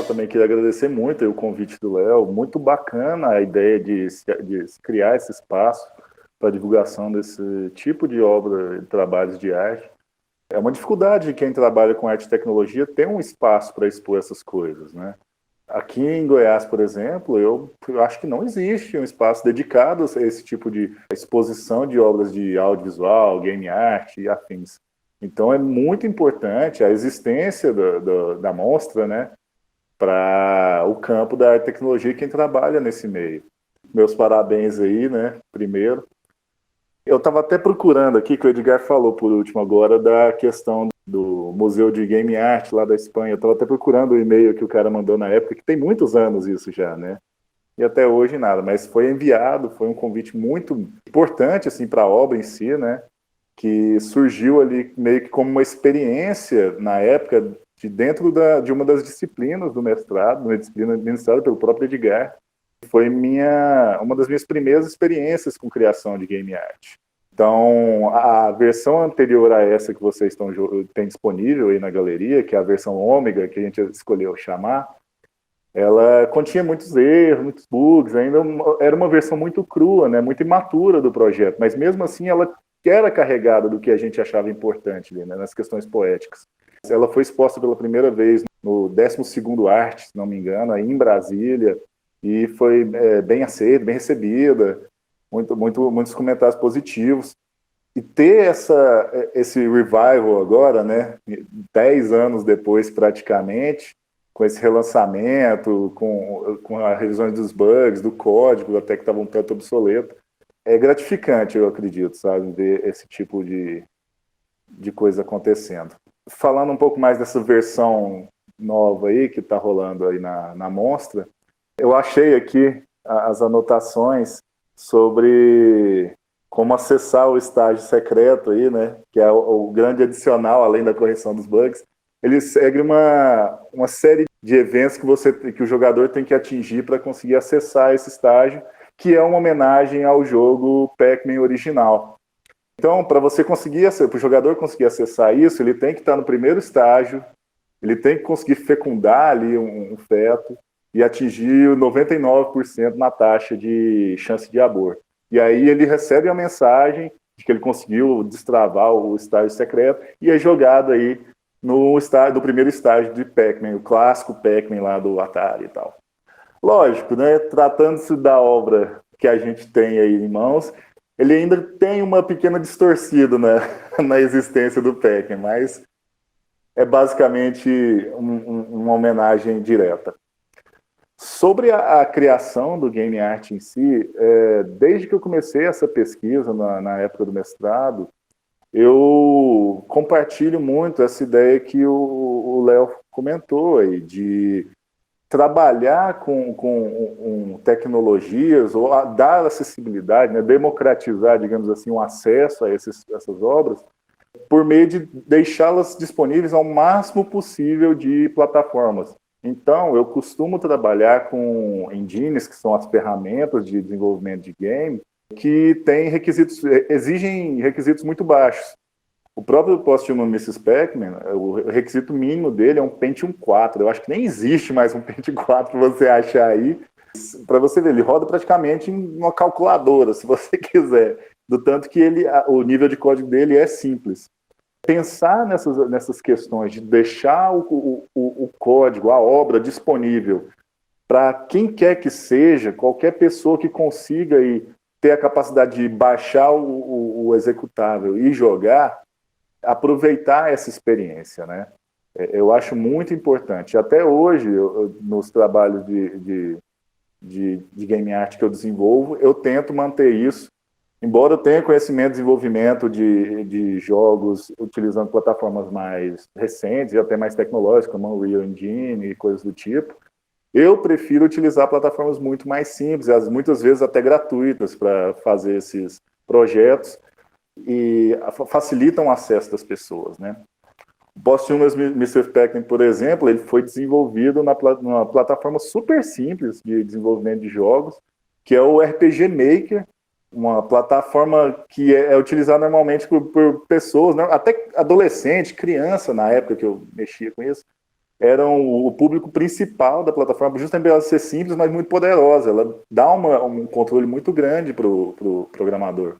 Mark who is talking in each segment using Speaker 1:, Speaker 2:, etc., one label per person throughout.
Speaker 1: também queria agradecer muito aí o convite do Léo. Muito bacana a ideia de criar esse espaço para divulgação desse tipo de obra e trabalhos de arte. É uma dificuldade de quem trabalha com arte e tecnologia ter um espaço para expor essas coisas, né? Aqui em Goiás, por exemplo, eu acho que não existe um espaço dedicado a esse tipo de exposição de obras de audiovisual, game art e afins. Então é muito importante a existência da mostra, né, para o campo da tecnologia e quem trabalha nesse meio. Meus parabéns aí, né, primeiro. Eu estava até procurando aqui, que o Edgar falou por último agora, da questão do Museu de Game Art lá da Espanha. Eu estava até procurando o e-mail que o cara mandou na época, que tem muitos anos isso já, né? E até hoje nada, mas foi enviado, foi um convite muito importante assim para a obra em si, né? Que surgiu ali meio que como uma experiência na época de dentro de uma das disciplinas do mestrado, uma disciplina ministrada pelo próprio Edgar. Foi uma das minhas primeiras experiências com criação de game art. Então, a versão anterior a essa que vocês têm disponível aí na galeria, que é a versão ômega, que a gente escolheu chamar, ela continha muitos erros, muitos bugs, ainda era uma versão muito crua, né, muito imatura do projeto, mas mesmo assim ela era carregada do que a gente achava importante ali, né, nas questões poéticas. Ela foi exposta pela primeira vez no 12º Arte, se não me engano, aí em Brasília, e foi bem aceita, bem recebida, muitos comentários positivos. E ter esse revival agora, né, 10 anos depois praticamente, com esse relançamento, com a revisão dos bugs, do código, até que estava um tanto obsoleto, é gratificante, eu acredito, sabe, ver esse tipo de coisa acontecendo. Falando um pouco mais dessa versão nova aí, que está rolando aí na mostra, eu achei aqui as anotações sobre como acessar o estágio secreto aí, né? Que é o grande adicional, além da correção dos bugs. Ele segue uma série de eventos que o jogador tem que atingir para conseguir acessar esse estágio, que é uma homenagem ao jogo Pac-Man original. Então, para o jogador conseguir acessar isso, ele tem que estar no primeiro estágio, ele tem que conseguir fecundar ali um feto e atingir 99% na taxa de chance de aborto. E aí ele recebe a mensagem de que ele conseguiu destravar o estágio secreto e é jogado aí do primeiro estágio de Pac-Man, o clássico Pac-Man lá do Atari e tal. Lógico, né? Tratando-se da obra que a gente tem aí em mãos, ele ainda tem uma pequena distorcida na existência do Pac-Man, mas é basicamente uma homenagem direta. Sobre a criação do game art em si, desde que eu comecei essa pesquisa na época do mestrado, eu compartilho muito essa ideia que o Léo comentou aí, de trabalhar com tecnologias ou dar acessibilidade, né, democratizar, digamos assim, o acesso a essas obras, por meio de deixá-las disponíveis ao máximo possível de plataformas. Então, eu costumo trabalhar com engines, que são as ferramentas de desenvolvimento de game, que exigem requisitos muito baixos. O próprio Posthumous Mrs. Pac-Man, o requisito mínimo dele é um Pentium 4. Eu acho que nem existe mais um Pentium 4 para você achar aí. Para você ver, ele roda praticamente em uma calculadora, se você quiser. Do tanto que o nível de código dele é simples. Pensar nessas questões de deixar o código, a obra disponível para quem quer que seja, qualquer pessoa que consiga ter a capacidade de baixar o executável e jogar, aproveitar essa experiência, né? Eu acho muito importante. Até hoje, nos trabalhos de game art que eu desenvolvo, eu tento manter isso. Embora eu tenha conhecimento de desenvolvimento de jogos utilizando plataformas mais recentes e até mais tecnológicas, como Unreal Engine e coisas do tipo, eu prefiro utilizar plataformas muito mais simples, muitas vezes até gratuitas, para fazer esses projetos e facilitam o acesso das pessoas, né? O Posthumous Mr. Pac-Man, por exemplo, ele foi desenvolvido numa plataforma super simples de desenvolvimento de jogos, que é o RPG Maker, uma plataforma que é utilizada normalmente por pessoas, né, até adolescente, criança, na época que eu mexia com isso, eram o público principal da plataforma, justamente ela ser simples, mas muito poderosa. Ela dá um controle muito grande para o programador.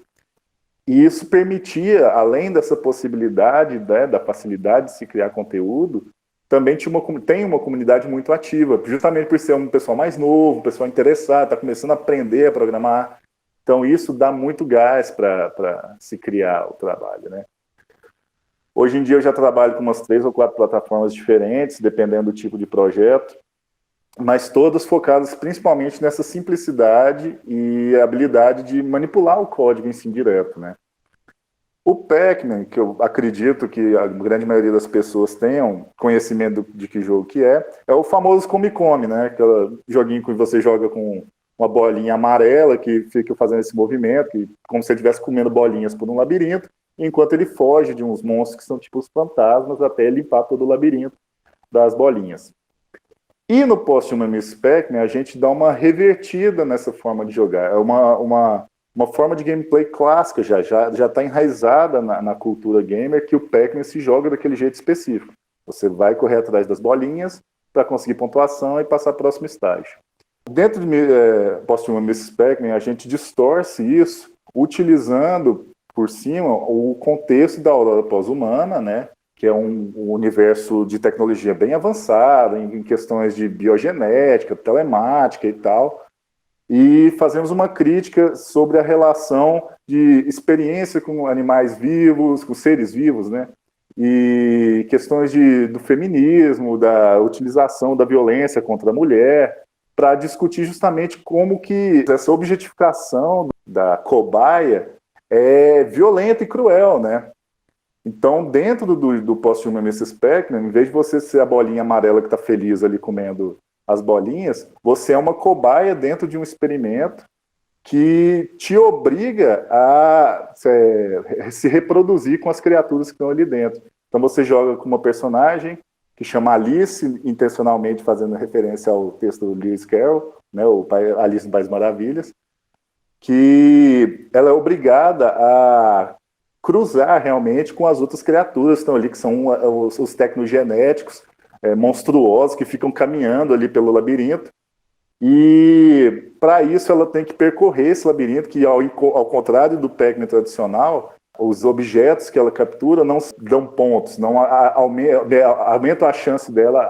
Speaker 1: E isso permitia, além dessa possibilidade, né, da facilidade de se criar conteúdo, também tem uma comunidade muito ativa, justamente por ser um pessoal mais novo, um pessoal interessado, está começando a aprender a programar. Então isso dá muito gás para se criar o trabalho, né? Hoje em dia eu já trabalho com umas 3 ou 4 plataformas diferentes, dependendo do tipo de projeto, mas todas focadas principalmente nessa simplicidade e habilidade de manipular o código em si direto, né? O Pac-Man, que eu acredito que a grande maioria das pessoas tenham conhecimento de que jogo que é o famoso come-come, né? Aquele joguinho que você joga com uma bolinha amarela que fica fazendo esse movimento, como se ele estivesse comendo bolinhas por um labirinto, enquanto ele foge de uns monstros que são tipo os fantasmas até limpar todo o labirinto das bolinhas. E no Posthumous Pac-Man, a gente dá uma revertida nessa forma de jogar. É uma forma de gameplay clássica, já está enraizada na cultura gamer, que o Pac-Man se joga daquele jeito específico. Você vai correr atrás das bolinhas para conseguir pontuação e passar para o próximo estágio. Dentro de Posthumous Pac-Man, a gente distorce isso utilizando por cima o contexto da Aurora Pós-Humana, né? Que é um universo de tecnologia bem avançado, em questões de biogenética, telemática e tal, e fazemos uma crítica sobre a relação de experiência com animais vivos, com seres vivos, né? E questões do feminismo, da utilização da violência contra a mulher, para discutir justamente como que essa objetificação da cobaia é violenta e cruel, né? Então, dentro do Posthumous Pac-Man, em vez de você ser a bolinha amarela que está feliz ali comendo as bolinhas, você é uma cobaia dentro de um experimento que te obriga a se reproduzir com as criaturas que estão ali dentro. Então, você joga com uma personagem que chama Alice, intencionalmente fazendo referência ao texto do Lewis Carroll, né, o Alice no País das Maravilhas, que ela é obrigada a cruzar realmente com as outras criaturas que estão ali, que são os tecnogenéticos monstruosos que ficam caminhando ali pelo labirinto. E para isso ela tem que percorrer esse labirinto, que ao contrário do Pac-Man tradicional, os objetos que ela captura não dão pontos, não aumentam a chance dela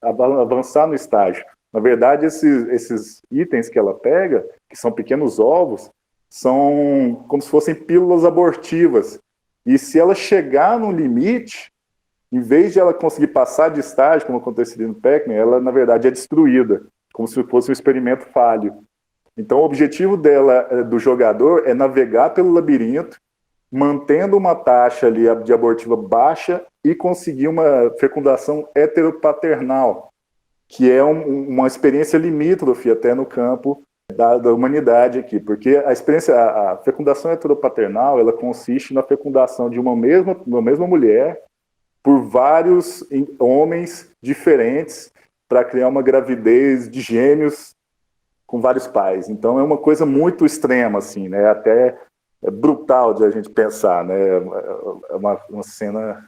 Speaker 1: a avançar no estágio. Na verdade, esses itens que ela pega, que são pequenos ovos, são como se fossem pílulas abortivas. E se ela chegar no limite, em vez de ela conseguir passar de estágio, como aconteceria no Pac-Man, ela, na verdade, é destruída, como se fosse um experimento falho. Então, o objetivo do jogador, é navegar pelo labirinto, mantendo uma taxa ali de abortiva baixa e conseguir uma fecundação heteropaternal, que é uma experiência limítrofe até no campo da humanidade aqui, porque a fecundação heteropaternal, ela consiste na fecundação de uma mesma mulher por vários homens diferentes para criar uma gravidez de gêmeos com vários pais. Então é uma coisa muito extrema, assim, né? Até brutal de a gente pensar, né? É uma cena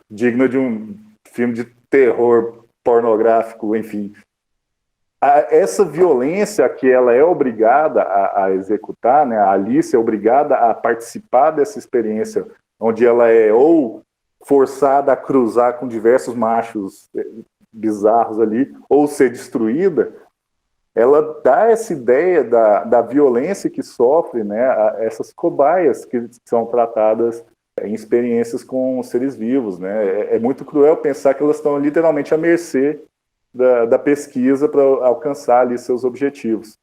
Speaker 1: digna de um filme de terror pornográfico, enfim. Essa violência que ela é obrigada a executar, né? A Alice é obrigada a participar dessa experiência, onde ela é ou forçada a cruzar com diversos machos bizarros ali, ou ser destruída, ela dá essa ideia da violência que sofre, né, essas cobaias que são tratadas em experiências com seres vivos, né? É muito cruel pensar que elas estão literalmente à mercê da pesquisa para alcançar ali seus objetivos.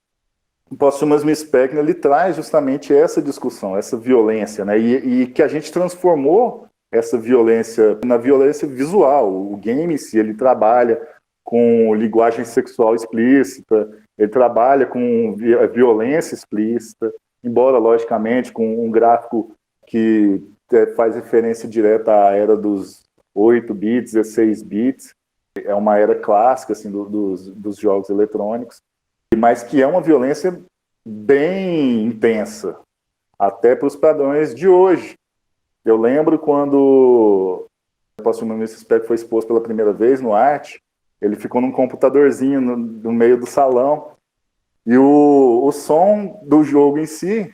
Speaker 1: O Posthumous Pac-Man, ele traz justamente essa discussão, essa violência, né? E que a gente transformou essa violência na violência visual. O game em si, ele trabalha com linguagem sexual explícita, ele trabalha com violência explícita, embora, logicamente, com um gráfico que faz referência direta à era dos 8 bits, 16 bits, é uma era clássica assim, dos jogos eletrônicos, mas que é uma violência bem intensa, até para os padrões de hoje. Eu lembro quando o Posthumous Pac foi exposto pela primeira vez no Arte, Ele ficou num computadorzinho no meio do salão. E o som do jogo em si,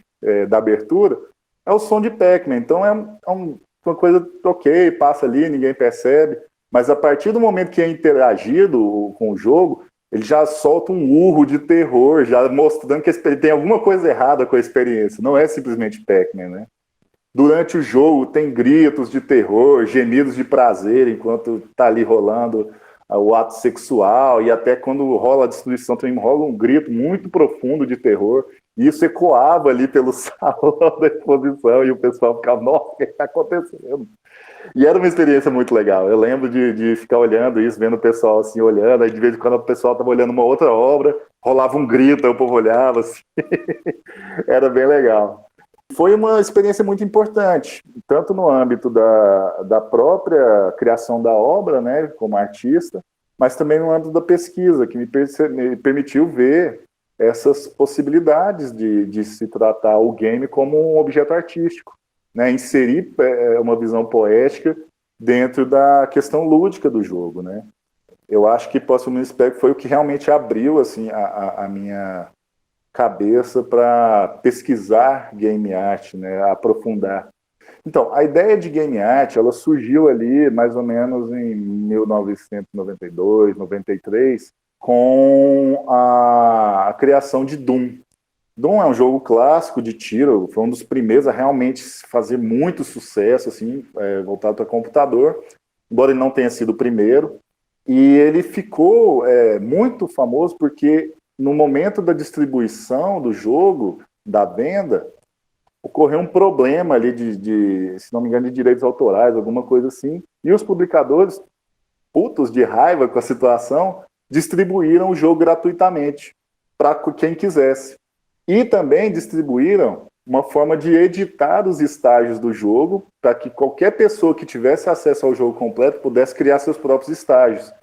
Speaker 1: da abertura, é o som de Pac-Man. Então uma coisa ok, passa ali, ninguém percebe. Mas a partir do momento que é interagido com o jogo, ele já solta um urro de terror, já mostrando que tem alguma coisa errada com a experiência. Não é simplesmente Pac-Man, né? Durante o jogo tem gritos de terror, gemidos de prazer enquanto tá ali rolando o ato sexual, e até quando rola a destruição também rola um grito muito profundo de terror, e isso ecoava ali pelo salão da exposição, e o pessoal ficava, nossa, o que está acontecendo? E era uma experiência muito legal. Eu lembro de ficar olhando isso, vendo o pessoal assim olhando, aí de vez em quando o pessoal estava olhando uma outra obra, rolava um grito, aí o povo olhava assim. Era bem legal. Foi uma experiência muito importante, tanto no âmbito da própria criação da obra, né, como artista, mas também no âmbito da pesquisa, que me permitiu ver essas possibilidades de se tratar o game como um objeto artístico, né, inserir uma visão poética dentro da questão lúdica do jogo, né. Eu acho que Posthumous Spectre foi o que realmente abriu assim, a minha cabeça para pesquisar game art, né, aprofundar. Então, a ideia de game art, ela surgiu ali mais ou menos em 1992, 93, com a criação de Doom. Doom é um jogo clássico de tiro, foi um dos primeiros a realmente fazer muito sucesso, assim, voltado para computador, embora ele não tenha sido o primeiro. E ele ficou muito famoso porque no momento da distribuição do jogo, da venda, ocorreu um problema ali se não me engano, de direitos autorais, alguma coisa assim, e os publicadores, putos de raiva com a situação, distribuíram o jogo gratuitamente para quem quisesse. E também distribuíram uma forma de editar os estágios do jogo para que qualquer pessoa que tivesse acesso ao jogo completo pudesse criar seus próprios estágios.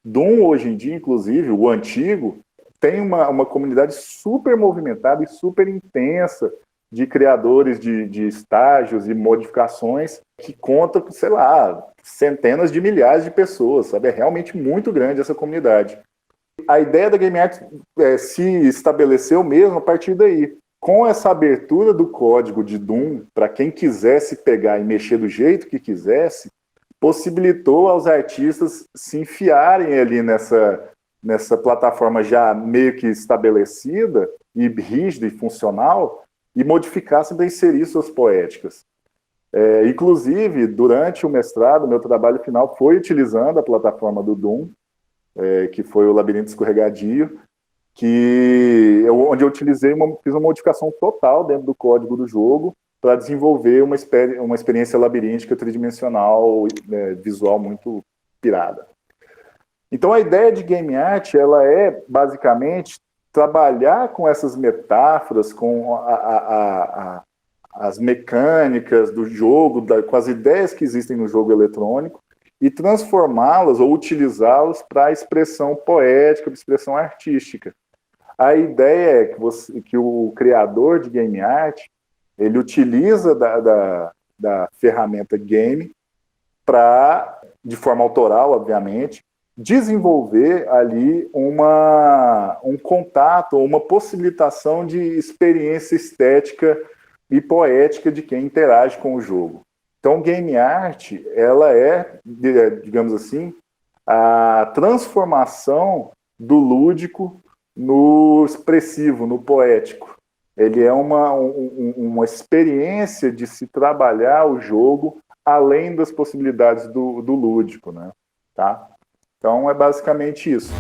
Speaker 1: Doom, hoje em dia, inclusive, o antigo, tem uma comunidade super movimentada e super intensa de criadores de estágios e modificações que conta com, sei lá, centenas de milhares de pessoas, sabe? É realmente muito grande essa comunidade. A ideia da Game Art se estabeleceu mesmo a partir daí. Com essa abertura do código de Doom, para quem quisesse pegar e mexer do jeito que quisesse, possibilitou aos artistas se enfiarem ali nessa plataforma já meio que estabelecida e rígida e funcional e modificassem para inserir suas poéticas. Inclusive, durante o mestrado, meu trabalho final foi utilizando a plataforma do Doom, que foi o Labirinto Escorregadio, onde eu fiz uma modificação total dentro do código do jogo para desenvolver uma experiência labiríntica tridimensional, visual muito pirada. Então a ideia de game art, ela é basicamente trabalhar com essas metáforas, com as mecânicas do jogo, com as ideias que existem no jogo eletrônico e transformá-las ou utilizá-las para a expressão poética, para a expressão artística. A ideia é que o criador de game art, ele utiliza da ferramenta game para, de forma autoral, obviamente, desenvolver ali um contato, uma possibilitação de experiência estética e poética de quem interage com o jogo. Então, game art, ela é, digamos assim, a transformação do lúdico no expressivo, no poético. Ele é uma experiência de se trabalhar o jogo além das possibilidades do lúdico, né? Tá? Então, é basicamente isso.